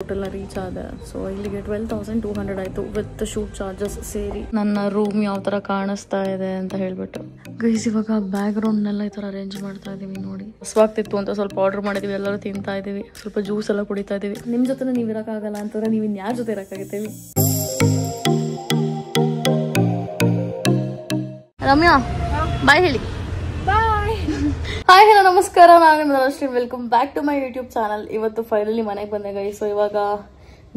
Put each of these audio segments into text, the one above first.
ಹೋಟೆಲ್ನ ರೀಚ್ ಆದೆ. ಸೊ ಇಲ್ಲಿಗೆ 12,200 ಆಯಿತು ವಿತ್ ಶೂಟ್ ಚಾರ್ಜಸ್ ಸೇರಿ. ನನ್ನ ರೂಮ್ ಯಾವ ಥರ ಕಾಣಿಸ್ತಾ ಇದೆ ಅಂತ ಹೇಳ್ಬಿಟ್ಟು ಗೈಸ್ ಇವಾಗ ಬ್ಯಾಕ್ ಗ್ರೌಂಡ್ನೆಲ್ಲ ಈ ಥರ ಅರೇಂಜ್ ಮಾಡ್ತಾ ಇದ್ದೀವಿ ನೋಡಿ. ಹಸ್ವಾಗ್ತಿತ್ತು ಅಂತ ಸ್ವಲ್ಪ ಆರ್ಡರ್ ಮಾಡಿದ್ದೀವಿ, ಎಲ್ಲರೂ ತಿಂತಾ ಇದ್ದೀವಿ, ಸ್ವಲ್ಪ ಜ್ಯೂಸ್ ಎಲ್ಲ ಕುಡಿತಾ ಇದ್ದೀವಿ. ನಿಮ್ಮ ಜೊತೆ ನೀವು ಇರೋಕ್ಕಾಗಲ್ಲ ಅಂತಂದ್ರೆ ನೀವು ಇನ್ಯಾರ ಜೊತೆ ಇರೋಕ್ಕಾಗತ್ತೀವಿ? ರಮ್ಯಾ ಬಾಯ್ ಹೇಳಿ. ಹಾಯ್ ಹಲೋ ನಮಸ್ಕಾರ, ನಾನು ನಿಮ್ಮ Dhanashree. Welcome back to my YouTube channel. ಇವತ್ತು ಫೈನಲಿ ಮನೆಗೆ ಬಂದೆ ಗೈ. ಸೊ ಇವಾಗ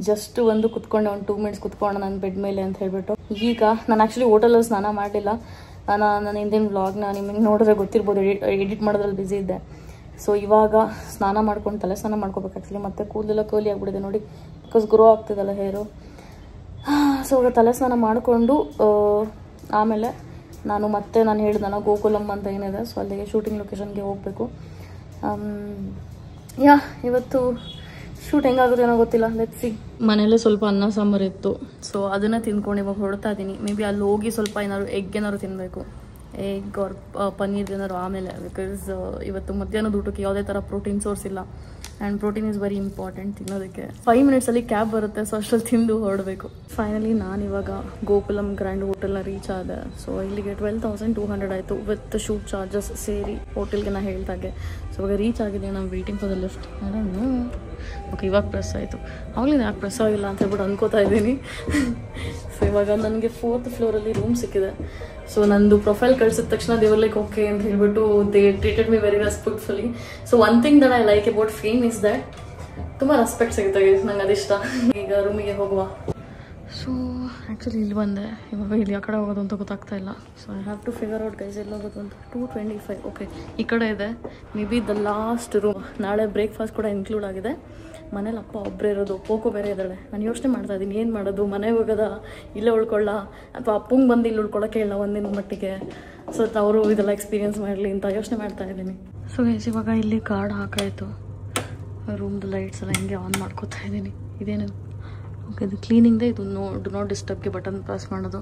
ಜಸ್ಟ್ ಒಂದು ಕುತ್ಕೊಂಡೆ, ಒಂದು 2 ಮಿನಿಟ್ಸ್ ಕುತ್ಕೊಂಡೆ ನನ್ನ ಬೆಡ್ ಮೇಲೆ ಅಂತ ಹೇಳ್ಬಿಟ್ಟು. ಈಗ ನಾನು ಆ್ಯಕ್ಚುಲಿ ಹೋಟೆಲಲ್ಲಿ ಸ್ನಾನ ಮಾಡಲಿಲ್ಲ. ನಾನು ಹಿಂದಿನ ವ್ಲಾಗ್ನ ನಿಮಗೆ ನೋಡಿದ್ರೆ ಗೊತ್ತಿರ್ಬೋದು, ಎಡಿಟ್ ಮಾಡೋದ್ರಲ್ಲಿ ಬ್ಯುಸಿ ಇದ್ದೆ. ಸೊ ಇವಾಗ ಸ್ನಾನ ಮಾಡ್ಕೊಂಡು ತಲೆ ಸ್ನಾನ ಮಾಡ್ಕೋಬೇಕು ಆ್ಯಕ್ಚುಲಿ. ಮತ್ತೆ ಕೂದಲೆಲ್ಲ ಕೋಲಿ ಆಗ್ಬಿಟ್ಟಿದೆ ನೋಡಿ, ಬಿಕಾಸ್ ಗ್ರೋ ಆಗ್ತಿದಲ್ಲ ಹೇರು. ಸೊ ಇವಾಗ ತಲೆ ಸ್ನಾನ ಮಾಡಿಕೊಂಡು ಆಮೇಲೆ ನಾನು ಹೇಳಿದ್ನಲ್ಲ ಗೋಕುಲಂ ಅಂತ ಏನಿದೆ, ಸೊ ಅಲ್ಲಿಗೆ ಶೂಟಿಂಗ್ ಲೊಕೇಶನ್ಗೆ ಹೋಗಬೇಕು. ಇವತ್ತು ಶೂಟ್ ಹೆಂಗಾಗುತ್ತೆ ಏನೋ ಗೊತ್ತಿಲ್ಲ, ಲೆಟ್ಸ್ ಸಿ. ಮನೇಲೆ ಸ್ವಲ್ಪ ಅನ್ನ ಸಾಂಬಾರು ಇತ್ತು, ಸೊ ಅದನ್ನು ತಿಂದ್ಕೊಂಡು ಇವಾಗ ಹೊರಡ್ತಾ ಇದ್ದೀನಿ. ಮೇ ಬಿ ಅಲ್ಲಿ ಹೋಗಿ ಸ್ವಲ್ಪ ಏನಾದ್ರು ಎಗ್ ಏನಾದ್ರು ತಿನ್ನಬೇಕು, ಎಗ್ ಆರ್ ಪನ್ನೀರ್ ಏನಾದ್ರು ಆಮೇಲೆ. ಬಿಕಾಸ್ ಇವತ್ತು ಮಧ್ಯಾಹ್ನದ ಊಟಕ್ಕೆ ಯಾವುದೇ ಥರ ಪ್ರೋಟೀನ್ ಸೋರ್ಸ್ ಇಲ್ಲ, and protein is very important ತಿನ್ನೋದಕ್ಕೆ. 5 ಮಿನಿಟ್ಸಲ್ಲಿ ಕ್ಯಾಬ್ ಬರುತ್ತೆ, ಸೊ ಅಷ್ಟರಲ್ಲಿ ತಿಂದು ಹೊರಡಬೇಕು. ಫೈನಲಿ ನಾನು ಇವಾಗ ಗೋಕುಲಂ ಗ್ರ್ಯಾಂಡ್ ಹೋಟೆಲ್ನ ರೀಚ್ ಆದೆ. ಸೊ ಇಲ್ಲಿಗೆ 12,200 ಆಯಿತು ವಿತ್ ಶೂಟ್ ಚಾರ್ಜಸ್ ಸೇರಿ ಹೋಟೆಲ್ಗೆ ನಾನು ಹೇಳ್ದಾಗೆ. ಸೊ ಇವಾಗ ರೀಚ್ ಆಗಿದ್ದೀನಿ. ನಾನು waiting for the lift. Okay, ಇವಾಗ ಪ್ರೆಸ್ ಆಯಿತು. ಆವಾಗಲಿಂದ ಯಾಕೆ ಪ್ರೆಸ್ ಆಗಿಲ್ಲ ಅಂತ ಹೇಳ್ಬಿಟ್ಟು ಅನ್ಕೋತಾ ಇದ್ದೀನಿ. ಸೊ ಇವಾಗ ನನಗೆ 4th ಫ್ಲೋರಲ್ಲಿ ರೂಮ್ ಸಿಕ್ಕಿದೆ. ಸೊ ನಂದು ಪ್ರೊಫೈಲ್ ಕಳಿಸಿದ ತಕ್ಷಣ ದೇವರ್ ಲೈಕ್ ಓಕೆ ಅಂತ ಹೇಳ್ಬಿಟ್ಟು they treated me very respectfully. So one thing that I like about fame is that ತುಂಬ ರೆಸ್ಪೆಕ್ಟ್ ಸಿಗುತ್ತೆ, ನಂಗೆ ಅದಿಷ್ಟ. ಈಗ ರೂಮಿಗೆ ಹೋಗುವ. ಸೊ ಆ್ಯಕ್ಚುಲಿ ಇಲ್ಲಿ ಬಂದೆ, ಇವಾಗ ಇಲ್ಲಿ ಆ ಕಡೆ ಹೋಗೋದು ಅಂತ ಗೊತ್ತಾಗ್ತಾ ಇಲ್ಲ. So I have to figure out guys ಎಲ್ಲಿ ಹೋಗೋದು ಅಂತ. 225 ಓಕೆ, ಈ ಕಡೆ ಇದೆ may be the last room. ನಾಳೆ ಬ್ರೇಕ್ಫಾಸ್ಟ್ ಕೂಡ ಇನ್ಕ್ಲೂಡ್ ಆಗಿದೆ. ಮನೇಲಿ ಅಪ್ಪ ಒಬ್ಬರೇ ಇರೋದು, ಪೋಕೋ ಬೇರೆ ಇದ್ದಾಳೆ. ನಾನು ಯೋಚನೆ ಮಾಡ್ತಾ ಇದ್ದೀನಿ ಏನು ಮಾಡೋದು, ಮನೆಗೆ ಹೋಗೋದ, ಇಲ್ಲೇ ಉಳ್ಕೊಳ್ಳ, ಅಥವಾ ಅಪ್ಪಂಗೆ ಬಂದು ಇಲ್ಲಿ ಉಳ್ಕೊಳ್ಳೋಕೆ ಹೇಳ ಒಂದಿನ ಮಟ್ಟಿಗೆ. ಸೊ ಅವರು ಇದೆಲ್ಲ ಎಕ್ಸ್ಪೀರಿಯನ್ಸ್ ಮಾಡಲಿ ಅಂತ ಯೋಚನೆ ಮಾಡ್ತಾ ಇದ್ದೀನಿ. ಸೊ ಗೈಸ್ ಇವಾಗ ಇಲ್ಲಿ ಕಾರ್ಡ್ ಹಾಕಾಯಿತು, ರೂಮ್ದು ಲೈಟ್ಸ್ ಎಲ್ಲ ಹಿಂಗೆ ಆನ್ ಮಾಡ್ಕೋತಾ ಇದ್ದೀನಿ. ಇದೇನು ಓಕೆ, ಇದು ಕ್ಲೀನಿಂಗ್ದೆ, ಇದು ಡು ನಾಟ್ ಡಿಸ್ಟರ್ಬ್ಗೆ ಬಟನ್ ಪ್ರೆಸ್ ಮಾಡೋದು.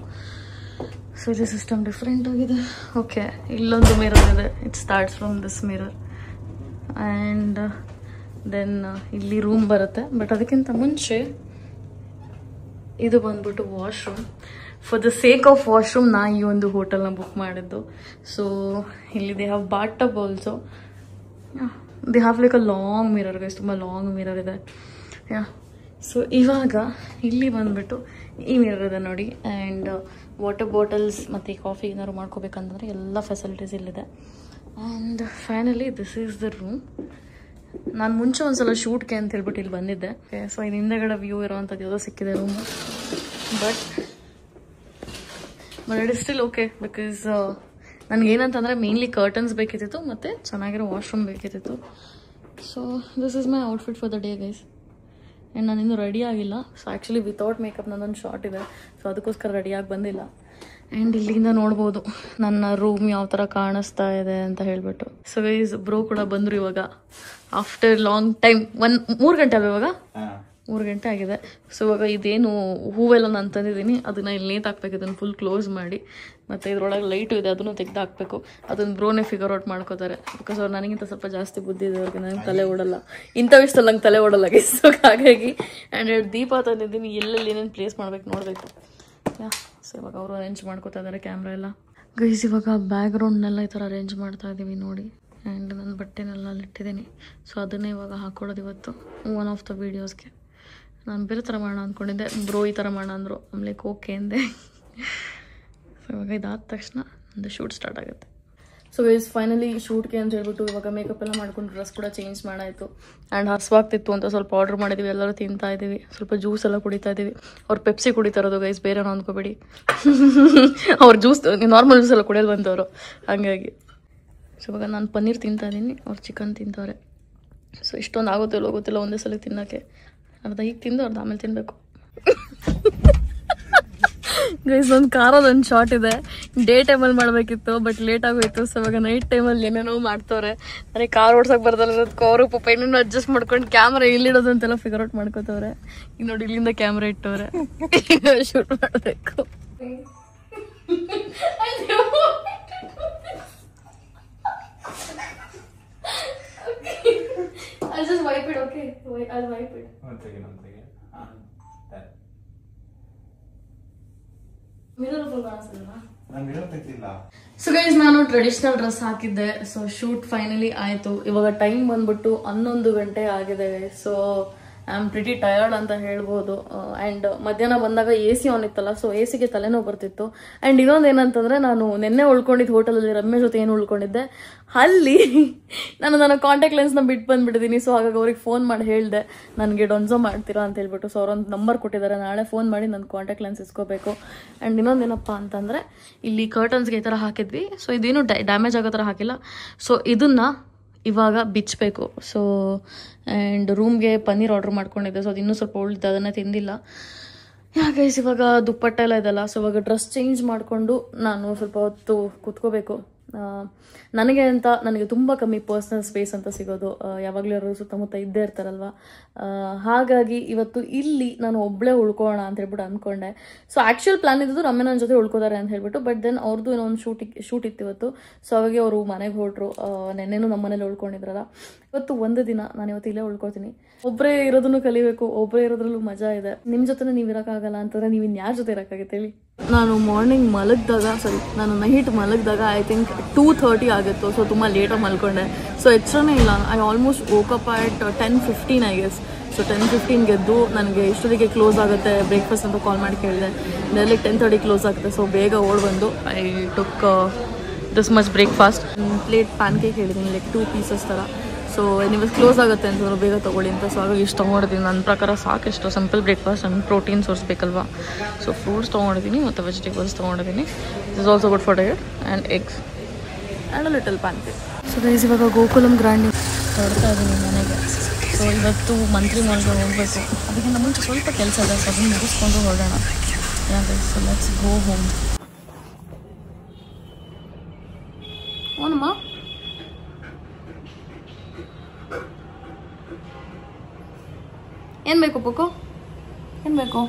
ಸೊ ಇದು ಸಿಸ್ಟಮ್ ಡಿಫ್ರೆಂಟ್ ಆಗಿದೆ. ಓಕೆ, ಇಲ್ಲೊಂದು ಮಿರರ್ ಇದೆ, it starts from this mirror. And then ಇಲ್ಲಿ ರೂಮ್ ಬರುತ್ತೆ. ಬಟ್ ಅದಕ್ಕಿಂತ ಮುಂಚೆ ಇದು ಬಂದ್ಬಿಟ್ಟು washroom. For the sake of washroom ನಾ ಈ ಒಂದು ಹೋಟೆಲ್ನ ಬುಕ್ ಮಾಡಿದ್ದು. ಸೊ ಇಲ್ಲಿ they have bathtub also. They have like a long mirror guys, ತುಂಬ ಲಾಂಗ್ ಮಿರರ್ ಇದೆ. ಸೊ ಇವಾಗ ಇಲ್ಲಿ ಬಂದ್ಬಿಟ್ಟು ಈ ಮಿರರ್ ಇದೆ ನೋಡಿ. ಆ್ಯಂಡ್ ವಾಟರ್ ಬಾಟಲ್ಸ್ ಮತ್ತು ಕಾಫಿ ಏನಾದ್ರು ಮಾಡ್ಕೋಬೇಕಂತಂದರೆ ಎಲ್ಲ ಫೆಸಿಲಿಟೀಸ್ ಇಲ್ಲಿದೆ. And finally this is the room. ನಾನು ಮುಂಚೆ ಒಂದ್ಸಲ ಶೂಟ್ಗೆ ಅಂತ ಹೇಳ್ಬಿಟ್ಟು ಇಲ್ಲಿ ಬಂದಿದ್ದೆ. ಸೊ ಇದು ಹಿಂದೆಗಡೆ ವ್ಯೂ ಇರೋವಂಥದ್ದು ಯಾವುದೋ ಸಿಕ್ಕಿದೆ room. But it is still okay, because ನನಗೇನಂತಂದರೆ ಮೇನ್ಲಿ ಕರ್ಟನ್ಸ್ ಬೇಕಿತ್ತು ಮತ್ತು ಚೆನ್ನಾಗಿರೋ ವಾಶ್ರೂಮ್ ಬೇಕಿತ್ತು. So this is my outfit for the day guys. And ನಾನಿನ್ನೂ ರೆಡಿ ಆಗಿಲ್ಲ. ಸೊ ಆ್ಯಕ್ಚುಲಿ ವಿತೌಟ್ ಮೇಕಪ್ ನನ್ನೊಂದು ಶಾರ್ಟ್ ಇದೆ, ಸೊ ಅದಕ್ಕೋಸ್ಕರ ರೆಡಿಯಾಗಿ ಬಂದಿಲ್ಲ. ಆ್ಯಂಡ್ ಇಲ್ಲಿಂದ ನೋಡ್ಬೋದು ನನ್ನ ರೂಮ್ ಯಾವ ಥರ ಕಾಣಿಸ್ತಾ ಇದೆ ಅಂತ ಹೇಳ್ಬಿಟ್ಟು. ಸೊ ಗೈಸ್ ಬ್ರೋ ಕೂಡ ಬಂದರು ಇವಾಗ ಆಫ್ಟರ್ ಲಾಂಗ್ ಟೈಮ್. 3 ಗಂಟೆ ಅಲ್ಲ, ಇವಾಗ 3 ಗಂಟೆ ಆಗಿದೆ. ಸೊ ಇವಾಗ ಇದೇನು ಹೂವೆಲ್ಲ ನಾನು ತಂದಿದ್ದೀನಿ ಅದನ್ನು ಇಲ್ಲಿ ನೇತಾಕ್ಬೇಕು, ಇದನ್ನು ಫುಲ್ ಕ್ಲೋಸ್ ಮಾಡಿ. ಮತ್ತು ಇದ್ರೊಳಗೆ ಲೈಟು ಇದೆ, ಅದನ್ನು ತೆಗೆದು ಹಾಕಬೇಕು. ಅದನ್ನು ಬ್ರೋನೇ ಫಿಗರ್ ಔಟ್ ಮಾಡ್ಕೋತಾರೆ. ಬಿಕಾಸ್ ಅವ್ರು ನನಗಿಂತ ಸ್ವಲ್ಪ ಜಾಸ್ತಿ ಬುದ್ಧಿ ಇದೆ ಅವ್ರಿಗೆ, ನನಗೆ ತಲೆ ಓಡಲ್ಲ ಇಂಥ ವಿಷಯದಲ್ಲಿ. ನಂಗೆ ತಲೆ ಓಡಲ್ಲ ಗೈಸ್. ಸೊ ಹಾಗಾಗಿ ಆ್ಯಂಡ್ ದೀಪ ತಂದಿದ್ದೀನಿ, ಎಲ್ಲೆಲ್ಲಿ ಏನೇನು ಪ್ಲೇಸ್ ಮಾಡ್ಬೇಕು ನೋಡಬೇಕು. ಸೊ ಇವಾಗ ಅವರು ಅರೇಂಜ್ ಮಾಡ್ಕೋತಾ ಇದ್ದಾರೆ ಕ್ಯಾಮ್ರಾ ಎಲ್ಲ. ಗೈಸ್ ಇವಾಗ ಬ್ಯಾಕ್ ಗ್ರೌಂಡ್ನೆಲ್ಲ ಈ ಥರ ಅರೇಂಜ್ ಮಾಡ್ತಾ ಇದ್ದೀವಿ ನೋಡಿ. ಆ್ಯಂಡ್ ನನ್ನ ಬಟ್ಟೆನೆಲ್ಲ ಅಲ್ಲಿಟ್ಟಿದ್ದೀನಿ. ಸೊ ಅದನ್ನೇ ಇವಾಗ ಹಾಕ್ಕೊಳ್ಳೋದು ಇವತ್ತು ಒನ್ ಆಫ್ ದ ವೀಡಿಯೋಸ್ಗೆ. ನಾನು ಬೇರೆ ಥರ ಮಾಡೋಣ ಅಂದ್ಕೊಂಡಿದ್ದೆ, ಬ್ರೋ ಈ ಥರ ಮಾಡೋಣ ಅಂದರು. ಆಮೇಲೆ ಓಕೆ ಅಂದೆ. ಸೊ ಇವಾಗ ಇದಾದ ತಕ್ಷಣ ಒಂದು ಶೂಟ್ ಸ್ಟಾರ್ಟ್ ಆಗುತ್ತೆ. ಸೊ ಗೈಸ್ ಫೈನಲಿ ಶೂಟ್ಗೆ ಅಂತ ಹೇಳ್ಬಿಟ್ಟು ಇವಾಗ ಮೇಕಪ್ ಎಲ್ಲ ಮಾಡ್ಕೊಂಡು ಡ್ರೆಸ್ ಕೂಡ ಚೇಂಜ್ ಮಾಡಾಯಿತು. ಆ್ಯಂಡ್ ಹಸ್ವಾಗ್ತಿತ್ತು ಅಂತ ಸ್ವಲ್ಪ ಆರ್ಡರ್ ಮಾಡಿದ್ದೀವಿ, ಎಲ್ಲರೂ ತಿಂತಾ ಇದ್ದೀವಿ, ಸ್ವಲ್ಪ ಜ್ಯೂಸ್ ಎಲ್ಲ ಕುಡಿತಾ ಇದ್ದೀವಿ. ಅವ್ರು ಪೆಪ್ಸಿ ಕುಡಿತಾ ಇರೋದು ಗೈಸ್, ಬೇರೆ ಅಂದ್ಕೋಬೇಡಿ. ಅವ್ರು ಜ್ಯೂಸ್ ನಾರ್ಮಲ್ ಜ್ಯೂಸ್ ಎಲ್ಲ ಕುಡಿಯೋದು ಬಂದವರು, ಹಾಗಾಗಿ. ಸೊ ಇವಾಗ ನಾನು ಪನ್ನೀರ್ ತಿಂತಾ ಇದ್ದೀನಿ, ಅವ್ರು ಚಿಕನ್ ತಿಂತವ್ರೆ. ಸೊ ಇಷ್ಟೊಂದು ಆಗುತ್ತಿಲ್ಲ ಗೊತ್ತಿಲ್ಲ ಒಂದೇ ಸಲ ತಿನ್ನೋಕ್ಕೆ. ಅರ್ಧ ಈಗ ತಿಂದು ಅರ್ಧ ಆಮೇಲೆ ತಿನ್ನಬೇಕು. ಗೈಸ್ ಒಂದು ಕಾರದೊಂದು ಶಾರ್ಟ್ ಇದೆ, ಡೇ ಟೈಮಲ್ಲಿ ಮಾಡಬೇಕಿತ್ತು ಬಟ್ ಲೇಟ್ ಆಗೋಯ್ತು. ಸೊ ಇವಾಗ ನೈಟ್ ಟೈಮಲ್ಲಿ ಏನೇನೋ ಮಾಡ್ತವ್ರೆ. ನನಗೆ ಕಾರ್ ಓಡ್ಸೋಕೆ ಬರ್ದಲ್ಲದಕ್ಕೆ ಅವರು ಪಾಪ ಏನೇನೋ ಅಡ್ಜಸ್ಟ್ ಮಾಡ್ಕೊಂಡು ಕ್ಯಾಮ್ರಾ ಇಲ್ಲಿಡೋದು ಅಂತೆಲ್ಲ ಫಿಗರ್ ಔಟ್ ಮಾಡ್ಕೋತವ್ರೆ. ಈಗ ನೋಡಿ ಇಲ್ಲಿಂದ ಕ್ಯಾಮ್ರಾ ಇಟ್ಟವ್ರೆ, ಶೂಟ್ ಮಾಡಬೇಕು. I'll just wipe it, okay? I'll wipe it. One second. So guys ನಾನು ಟ್ರೆಡಿಷನಲ್ ಡ್ರೆಸ್ ಹಾಕಿದ್ದೆ. ಸೊ ಶೂಟ್ ಫೈನಲಿ ಆಯ್ತು. ಇವಾಗ ಟೈಮ್ ಬಂದ್ಬಿಟ್ಟು 11 ಗಂಟೆ ಆಗಿದೆ. So I am pretty tired ಅಂತ ಹೇಳ್ಬೋದು. ಆ್ಯಂಡ್ ಮಧ್ಯಾಹ್ನ ಬಂದಾಗ AC ಆನ್ ಇತ್ತಲ್ಲ, ಸೊ ACಗೆ ತಲೆನೋವು ಬರ್ತಿತ್ತು. ಆ್ಯಂಡ್ ಇನ್ನೊಂದು ಏನಂತಂದ್ರೆ, ನಾನು ನಿನ್ನೆ ಉಳ್ಕೊಂಡಿದ್ದು ಹೋಟೆಲಲ್ಲಿ ರಮ್ಯ ಜೊತೆ ಏನು ಉಳ್ಕೊಂಡಿದ್ದೆ, ಅಲ್ಲಿ ನಾನು ನನ್ನ ಕಾಂಟ್ಯಾಕ್ಟ್ ಲೆನ್ಸ್ನ ಬಿಟ್ಟು ಬಂದ್ಬಿಟ್ಟಿದ್ದೀನಿ. ಸೊ ಹಾಗಾಗಿ ಅವ್ರಿಗೆ ಫೋನ್ ಮಾಡಿ ಹೇಳಿದೆ, ನನಗೆ ಡೊನ್ಸೋ ಮಾಡ್ತೀರಾ ಅಂತ ಹೇಳ್ಬಿಟ್ಟು. ಸೊ ಅವರೊಂದು ನಂಬರ್ ಕೊಟ್ಟಿದ್ದಾರೆ, ನಾಳೆ ಫೋನ್ ಮಾಡಿ ನನ್ನ ಕಾಂಟ್ಯಾಕ್ಟ್ ಲೆನ್ಸ್ ಇಸ್ಕೋಬೇಕು. ಆ್ಯಂಡ್ ಇನ್ನೊಂದೇನಪ್ಪ ಅಂತಂದರೆ, ಇಲ್ಲಿ ಕರ್ಟನ್ಸ್ಗೆ ಈ ಥರ ಹಾಕಿದ್ವಿ. ಸೊ ಇದೇನು ಡ್ಯಾಮೇಜ್ ಆಗೋ ಥರ ಹಾಕಿಲ್ಲ. ಸೊ ಇದನ್ನು ಇವಾಗ ಬಿಚ್ಚಬೇಕು. ಸೊ ಆ್ಯಂಡ್ ರೂಮ್ಗೆ ಪನ್ನೀರ್ ಆರ್ಡ್ರ್ ಮಾಡ್ಕೊಂಡಿದ್ದೆ. ಸೊ ಅದು ಇನ್ನೂ ಸ್ವಲ್ಪ ಉಳಿದ, ಅದನ್ನೇ ತಿಂದಿಲ್ಲ. ಯಾಕೆ ಇವಾಗ ದುಪ್ಪಟ್ಟ ಎಲ್ಲ ಇದೆಲ್ಲ. ಸೊ ಇವಾಗ ಡ್ರೆಸ್ ಚೇಂಜ್ ಮಾಡಿಕೊಂಡು ನಾನು ಸ್ವಲ್ಪ ಹೊತ್ತು ಕೂತ್ಕೋಬೇಕು. ನನಗೆ ತುಂಬ ಕಮ್ಮಿ ಪರ್ಸ್ನಲ್ ಸ್ಪೇಸ್ ಅಂತ ಸಿಗೋದು. ಯಾವಾಗಲೂ ಯಾರು ಸುತ್ತಮುತ್ತ ಇದ್ದೇ ಇರ್ತಾರಲ್ವ. ಹಾಗಾಗಿ ಇವತ್ತು ಇಲ್ಲಿ ನಾನು ಒಬ್ಬಳೇ ಉಳ್ಕೊಳ್ಳೋಣ ಅಂತ ಹೇಳ್ಬಿಟ್ಟು ಅಂದ್ಕೊಂಡೆ. ಸೊ ಆ್ಯಕ್ಚುಯಲ್ ಪ್ಲಾನ್ ಇದ್ದು ರಮ್ಯ ನನ್ನ ಜೊತೆ ಉಳ್ಕೋತಾರೆ ಅಂತ ಹೇಳ್ಬಿಟ್ಟು. ಬಟ್ ದೆನ್ ಅವ್ರದ್ದು ಏನೋ ಒಂದು ಶೂಟ್ ಇತ್ತು ಇವತ್ತು. ಸೊ ಅವಾಗೆ ಅವರು ಮನೆಗೆ ಹೊರಟ್ರು. ನೆನ್ನೆನೂ ನಮ್ಮ ಮನೇಲಿ ಉಳ್ಕೊಂಡಿದ್ರಲ್ಲ. ಇವತ್ತು ಒಂದು ದಿನ ನಾನು ಇವತ್ತು ಇಲ್ಲೇ ಉಳ್ಕೊತೀನಿ. ಒಬ್ಬರೇ ಇರೋದನ್ನು ಕಲಿಬೇಕು. ಒಬ್ಬರೇ ಇರೋದ್ರಲ್ಲೂ ಮಜಾ ಇದೆ. ನಿಮ್ಮ ಜೊತೆ ನೀವು ಇರೋಕ್ಕಾಗಲ್ಲ ಅಂತಂದರೆ ನೀವು ಇನ್ಯಾರ ಜೊತೆ ಇರೋಕ್ಕಾಗತ್ತೆ ಹೇಳಿ. ನಾನು ಮಾರ್ನಿಂಗ್ ನಾನು ನೈಟ್ ಮಲಗಿದಾಗ ಐ ಥಿಂಕ್ 2:30 ಆಗಿತ್ತು. ಸೊ ತುಂಬ ಲೇಟಾಗಿ ಮಲ್ಕೊಂಡೆ. ಸೊ ಎಚ್ಚರನೇ ಇಲ್ಲ. I almost woke up at 10:15 I guess. So 10:15 ಗೆದ್ದು ನನಗೆ ಇಷ್ಟೊತ್ತಿಗೆ ಕ್ಲೋಸ್ ಆಗುತ್ತೆ ಬ್ರೇಕ್ಫಾಸ್ಟ್ ಅಂತ ಕಾಲ್ ಮಾಡಿ ಕೇಳಿದೆ. ಡೈರೆಕ್ಟ್ 10:30 ಕ್ಲೋಸ್ ಆಗುತ್ತೆ. ಸೊ ಬೇಗ ಓಡ್ ಬಂದು I took this much breakfast. Plate PAN cake ಹೇಳಿದ್ದೀನಿ, ಲೈಕ್ 2 ಪೀಸಸ್ ಥರ. ಸೊ ನೀವು ಕ್ಲೋಸ್ ಆಗುತ್ತೆ ಅಂತಂದ್ರೆ ಬೇಗ ತೊಗೊಳ್ಳಿ ಅಂತ. ಸೊ ಹಾಗಾಗಿ ಇಷ್ಟು ತೊಗೊಂಡಿದ್ದೀನಿ. ನನ್ನ ಪ್ರಕಾರ ಸಾಕಿಷ್ಟು ಸಿಂಪಲ್ ಬ್ರೇಕ್ಫಾಸ್ಟ್. ನಮ್ಗೆ ಪ್ರೋಟೀನ್ ಸೋರ್ಸ್ ಬೇಕಲ್ವಾ. ಸೊ ಫ್ರೂಟ್ಸ್ ತೊಗೊಂಡಿದ್ದೀನಿ ಮತ್ತು ವೆಜಿಟೇಬಲ್ಸ್ ತೊಗೊಂಡಿದ್ದೀನಿ. This is also good for diet. And eggs and a little PAN cake. So guys ಇವಾಗ ಗೋಕುಲಂ ಗ್ರ್ಯಾಂಡ್ ಹೊರಡ್ತಾ ಇದ್ದೀನಿ ಮನೆಗೆ. ಸೊ ಇವತ್ತು ಮಂತ್ರಿ ಮಾಲ್ಗೆ ಹೋಗಬೇಕು. ಅದಕ್ಕಿಂತ ಮುಂಚೆ ಸ್ವಲ್ಪ ಕೆಲಸ ಇದೆ. ಸೊ ಅದನ್ನು ಮುಗಿಸ್ಕೊಂಡು ಹೊರಡೋಣ. ಯಾಕೆ ಸೊ ಲೆಟ್ಸ್ ಗೋ ಹೋಮ್. ಓನಮ್ಮ ಏನು ಬೇಕು ಪುಕ್ಕು? ಏನು ಬೇಕು?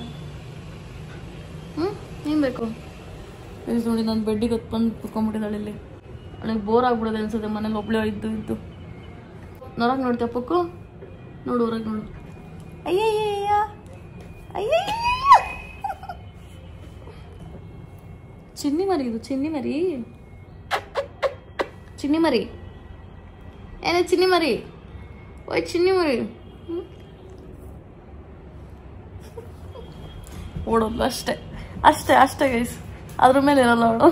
ಏನು ಬೇಕು? ನೋಡಿ ನಾನು ಬೆಡ್ಡಿಗೆ ಹೊತ್ಕೊಂಡು ಕುತ್ಕೊಂಡ್ಬಿಟ್ಟಿದ್ದಾಳೆ ಇಲ್ಲಿ. ಅವಳಿಗೆ ಬೋರ್ ಆಗ್ಬಿಡೋದೆ ಅನ್ಸುತ್ತೆ ಮನೇಲಿ ಒಬ್ಳೆ ಇದ್ದು. ಹೊರಗೆ ನೋಡ್ತೀಯ ಪುಕ್ಕು? ನೋಡು ಹೊರಗೆ ನೋಡು. ಅಯ್ಯಯ್ಯ ಅಯ್ಯಯ್ಯ ಚಿನ್ನಿ ಮರಿ. ಇದು ಚಿನ್ನಿ ಮರಿ. ಚಿನ್ನಿ ಮರಿ ಏನೇ ಚಿನ್ನಿ ಮರಿ? ಓಯ್ ಚಿನ್ನಿ ಮರಿ. ಓಡೋದು ಅಷ್ಟೇ ಗೈಸ್. ಅದ್ರ ಮೇಲೆ ಇರಲ್ಲ ಅವಳು.